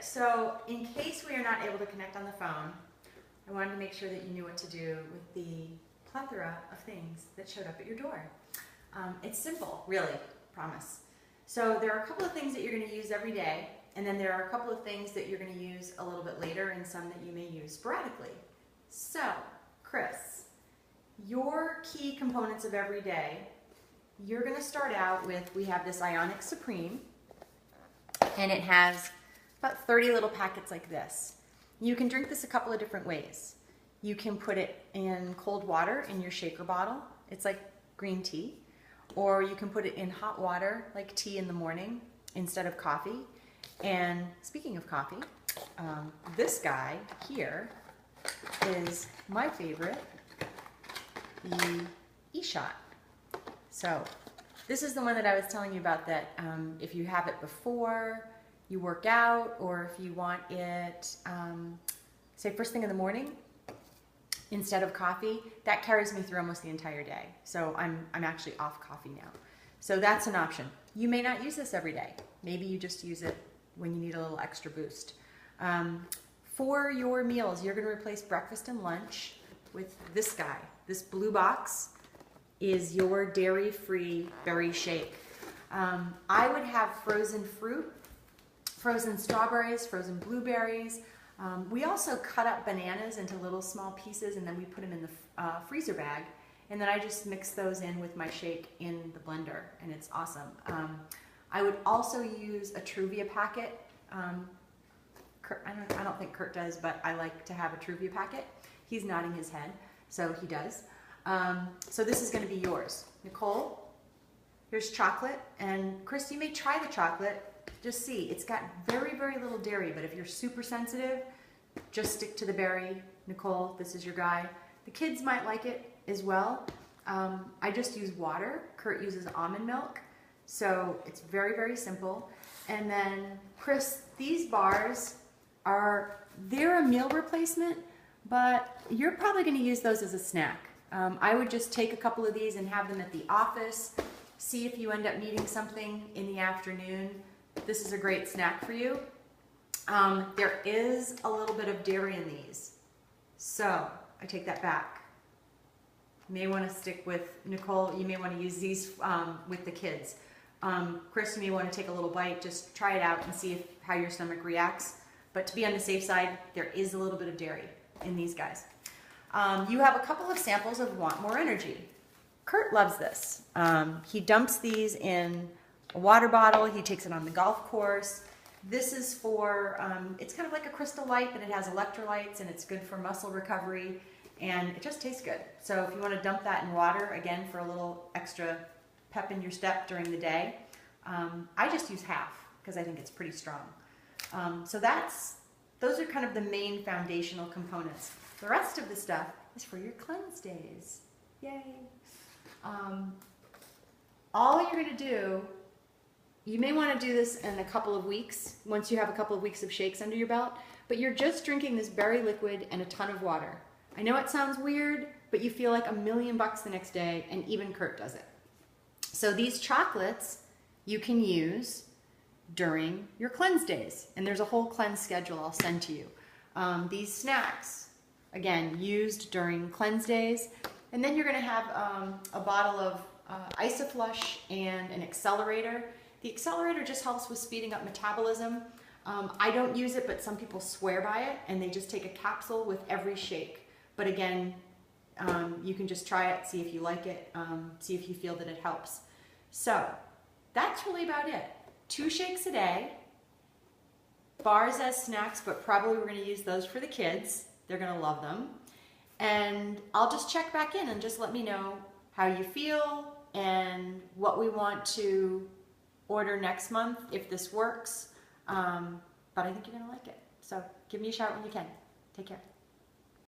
so in case we are not able to connect on the phone, I wanted to make sure that you knew what to do with the plethora of things that showed up at your door. It's simple, really, promise. So there are a couple of things that you're going to use every day, and then there are a couple of things that you're going to use a little bit later, and some that you may use sporadically. So, Chris, your key components of every day, you're going to start out with, we have this Ionic Supreme, and it has about 30 little packets like this. You can drink this a couple of different ways. You can put it in cold water in your shaker bottle. It's like green tea. Or you can put it in hot water, like tea in the morning, instead of coffee. And speaking of coffee, this guy here is my favorite, the E-Shot. So this is the one that I was telling you about, that if you have it before you work out, or if you want it, say first thing in the morning instead of coffee, that carries me through almost the entire day. So I'm actually off coffee now. So that's an option. You may not use this every day. Maybe you just use it when you need a little extra boost. For your meals, you're going to replace breakfast and lunch with this guy. This blue box is your dairy-free berry shake. I would have frozen fruit, frozen strawberries, frozen blueberries. We also cut up bananas into little small pieces, and then we put them in the freezer bag. And then I just mix those in with my shake in the blender, and it's awesome. I would also use a Truvia packet. I don't think Kurt does, but I like to have a Truvia packet. He's nodding his head, so he does. So this is going to be yours. Nicole, here's chocolate, and Chris, you may try the chocolate. Just see, it's got very, very little dairy, but if you're super sensitive, just stick to the berry. Nicole, this is your guy. The kids might like it as well. I just use water. Kurt uses almond milk, so it's very, very simple. And then, Chris, these bars they're a meal replacement, but you're probably going to use those as a snack. I would just take a couple of these and have them at the office. See if you end up needing something in the afternoon. This is a great snack for you. There is a little bit of dairy in these, so I take that back. You may want to stick with, Nicole, you may want to use these with the kids. Chris, you may want to take a little bite, just try it out and see how your stomach reacts. But to be on the safe side, there is a little bit of dairy in these guys. You have a couple of samples of Want More Energy. Kurt loves this. He dumps these in a water bottle. He takes it on the golf course. This is for, it's kind of like a Crystal Light, but it has electrolytes, and it's good for muscle recovery, and it just tastes good. So if you want to dump that in water, again, for a little extra pep in your step during the day, I just use half because I think it's pretty strong. So those are kind of the main foundational components. The rest of the stuff is for your cleanse days. Yay! All you're going to do, you may want to do this in a couple of weeks, once you have a couple of weeks of shakes under your belt, but you're just drinking this berry liquid and a ton of water. I know it sounds weird, but you feel like $1,000,000 the next day, and even Kurt does it. So these chocolates you can use during your cleanse days, and there's a whole cleanse schedule I'll send to you. These snacks, again, used during cleanse days, and then you're going to have a bottle of Isoflush and an accelerator. The accelerator just helps with speeding up metabolism. I don't use it, but some people swear by it, and they just take a capsule with every shake. But again, you can just try it, see if you like it, see if you feel that it helps. So that's really about it. 2 shakes a day, bars as snacks, but probably we're going to use those for the kids. They're going to love them. And I'll just check back in and just let me know how you feel and what we want to order next month if this works. But I think you're going to like it. So give me a shout when you can. Take care.